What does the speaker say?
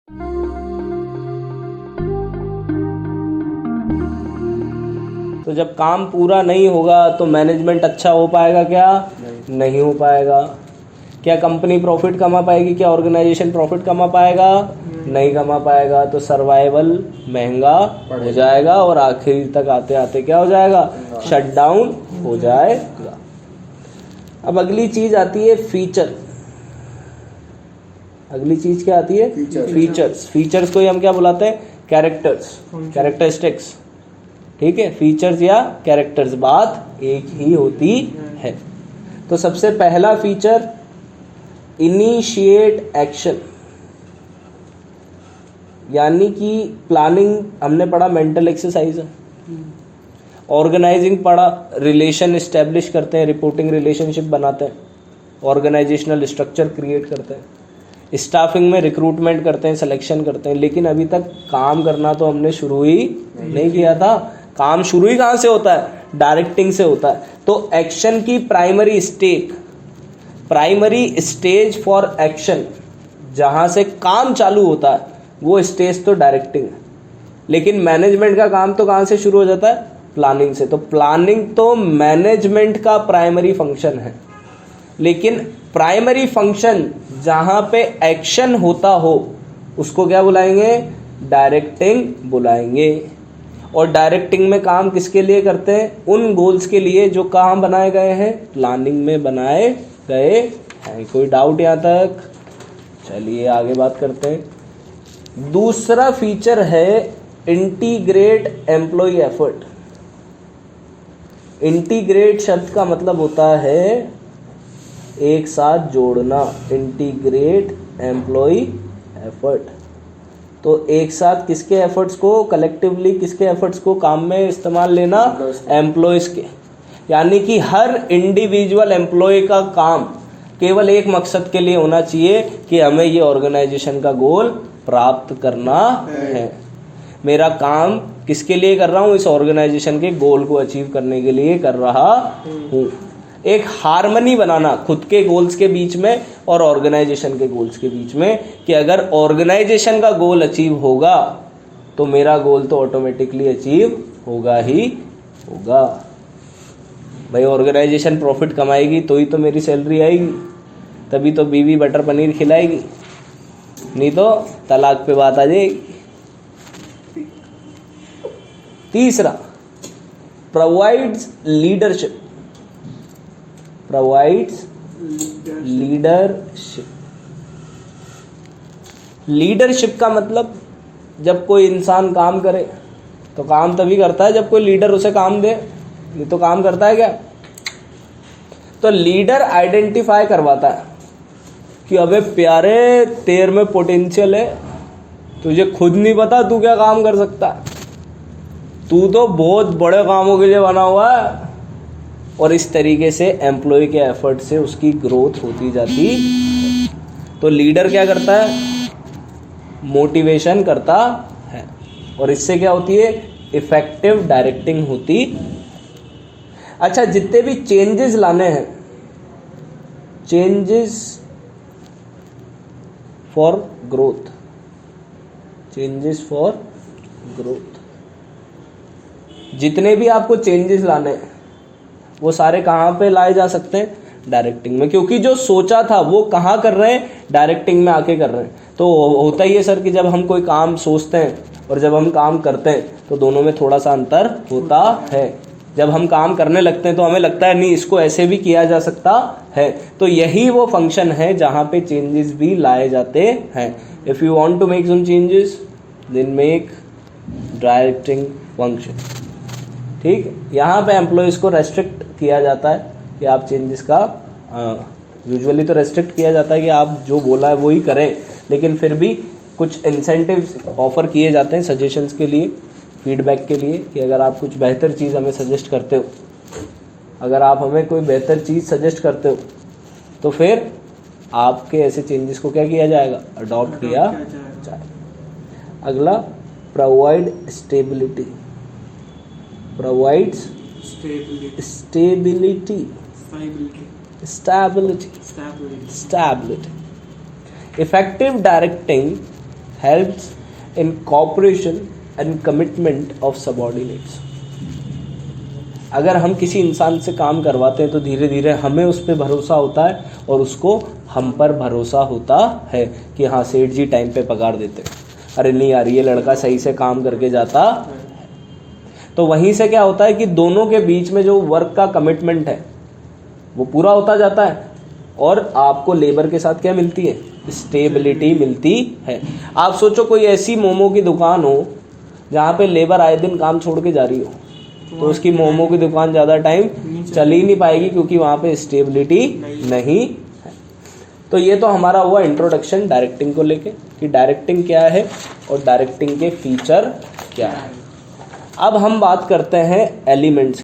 तो जब काम पूरा नहीं होगा तो मैनेजमेंट अच्छा हो पाएगा क्या? नहीं हो पाएगा। क्या कंपनी प्रॉफिट कमा पाएगी? क्या ऑर्गेनाइजेशन प्रॉफिट कमा पाएगा? नहीं कमा पाएगा। तो सर्वाइवल महंगा हो जाएगा और आखिरी तक आते आते क्या हो जाएगा? शट डाउन हो जाएगा। अब अगली चीज आती है फीचर। अगली चीज क्या आती है? फीचर्स। फीचर्स को ही हम क्या बुलाते हैं? Characters, characteristics. ठीक है, फीचर्स या कैरेक्टर्स बात एक ही होती है। तो सबसे पहला फीचर इनिशिएट एक्शन, यानी कि प्लानिंग हमने पढ़ा मेंटल एक्सरसाइज है, ऑर्गेनाइजिंग पढ़ा, रिलेशन एस्टेब्लिश करते हैं, रिपोर्टिंग रिलेशनशिप बनाते हैं, ऑर्गेनाइजेशनल स्ट्रक्चर क्रिएट करते हैं, स्टाफिंग में रिक्रूटमेंट करते हैं, सिलेक्शन करते हैं। लेकिन अभी तक काम करना तो हमने शुरू ही नहीं किया था। काम शुरू ही कहाँ से होता है? डायरेक्टिंग से होता है। तो एक्शन की प्राइमरी स्टेज फॉर एक्शन, जहां से काम चालू होता है वो स्टेज तो डायरेक्टिंग है। लेकिन मैनेजमेंट का काम तो कहां से शुरू हो जाता है? प्लानिंग से। तो प्लानिंग तो मैनेजमेंट का प्राइमरी फंक्शन है। लेकिन प्राइमरी फंक्शन जहां पे एक्शन होता हो उसको क्या बुलाएंगे? डायरेक्टिंग बुलाएंगे। और डायरेक्टिंग में काम किसके लिए करते हैं? उन गोल्स के लिए जो कहाँ बनाए गए हैं? प्लानिंग में बनाए गए हैं। कोई डाउट यहाँ तक? चलिए आगे बात करते हैं। दूसरा फीचर है इंटीग्रेट एम्प्लॉय एफर्ट। इंटीग्रेट शब्द का मतलब होता है एक साथ जोड़ना। इंटीग्रेट एम्प्लॉय एफर्ट, तो एक साथ किसके एफर्ट्स को? कलेक्टिवली किसके एफर्ट्स को काम में इस्तेमाल लेना? एम्प्लॉयज के। यानी कि हर इंडिविजुअल एम्प्लॉय का काम केवल एक मकसद के लिए होना चाहिए कि हमें ये ऑर्गेनाइजेशन का गोल प्राप्त करना है। मेरा काम किसके लिए कर रहा हूँ? इस ऑर्गेनाइजेशन के गोल को अचीव करने के लिए कर रहा हूँ। एक हार्मनी बनाना खुद के गोल्स के बीच में और ऑर्गेनाइजेशन के गोल्स के बीच में, कि अगर ऑर्गेनाइजेशन का गोल अचीव होगा तो मेरा गोल तो ऑटोमेटिकली अचीव होगा ही होगा। भाई ऑर्गेनाइजेशन प्रॉफिट कमाएगी तो ही तो मेरी सैलरी आएगी, तभी तो बीवी बटर पनीर खिलाएगी, नहीं तो तलाक पे बात आ जाएगी। तीसरा, provides leadership. Provides leadership. Leadership का मतलब जब कोई इंसान काम करे तो काम तभी करता है जब कोई लीडर उसे काम दे, नहीं तो काम करता है क्या? तो लीडर आइडेंटिफाई करवाता है कि अबे प्यारे तेरे में पोटेंशियल है, तुझे खुद नहीं पता तू क्या काम कर सकता है, तू तो बहुत बड़े कामों के लिए बना हुआ है। और इस तरीके से एम्प्लॉय के एफर्ट से उसकी ग्रोथ होती जाती। तो लीडर क्या करता है? मोटिवेशन करता है, और इससे क्या होती है? इफेक्टिव डायरेक्टिंग होती। अच्छा, जितने भी चेंजेस लाने हैं, changes for growth, changes for growth, जितने भी आपको चेंजेस लाने हैं वो सारे कहाँ पे लाए जा सकते हैं? डायरेक्टिंग में। क्योंकि जो सोचा था वो कहाँ कर रहे हैं? डायरेक्टिंग में आके कर रहे हैं। तो होता ही है सर कि जब हम कोई काम सोचते हैं और जब हम काम करते हैं तो दोनों में थोड़ा सा अंतर होता है। जब हम काम करने लगते हैं तो हमें लगता है नहीं, इसको ऐसे भी किया जा सकता है। तो यही वो फंक्शन है जहाँ पे चेंजेस भी लाए जाते हैं। If you want to make some changes then make directing function. ठीक है, यहाँ पे एम्प्लॉयज़ को रेस्ट्रिक्ट किया जाता है कि आप चेंजेस का, यूजुअली तो रेस्ट्रिक्ट किया जाता है कि आप जो बोला है वो ही करें, लेकिन फिर भी कुछ इंसेंटिव्स ऑफर किए जाते हैं सजेशंस के लिए, फीडबैक के लिए, कि अगर आप कुछ बेहतर चीज़ हमें सजेस्ट करते हो, अगर आप हमें कोई बेहतर चीज़ सजेस्ट करते हो तो फिर आपके ऐसे चेंजेस को क्या किया जाएगा? अडॉप्ट किया जाएगा। अगला, provide stability. provides stability. Effective directing helps in cooperation and commitment of subordinates. अगर हम किसी इंसान से काम करवाते हैं तो धीरे धीरे हमें उस पर भरोसा होता है और उसको हम पर भरोसा होता है कि हाँ सेठ जी टाइम पे पगार देते हैं, अरे नहीं यार ये लड़का सही से काम करके जाता। तो वहीं से क्या होता है कि दोनों के बीच में जो वर्क का कमिटमेंट है वो पूरा होता जाता है और आपको लेबर के साथ क्या मिलती है, स्टेबिलिटी मिलती है। आप सोचो कोई ऐसी मोमो की दुकान हो जहाँ पे लेबर आए दिन काम छोड़ के जा रही हो, तो उसकी मोमो की दुकान ज़्यादा टाइम चल ही नहीं पाएगी क्योंकि वहाँ पे स्टेबिलिटी नहीं है। तो ये तो हमारा हुआ इंट्रोडक्शन डायरेक्टिंग को लेके कि डायरेक्टिंग क्या है और डायरेक्टिंग के फीचर क्या है। अब हम बात करते हैं एलिमेंट्स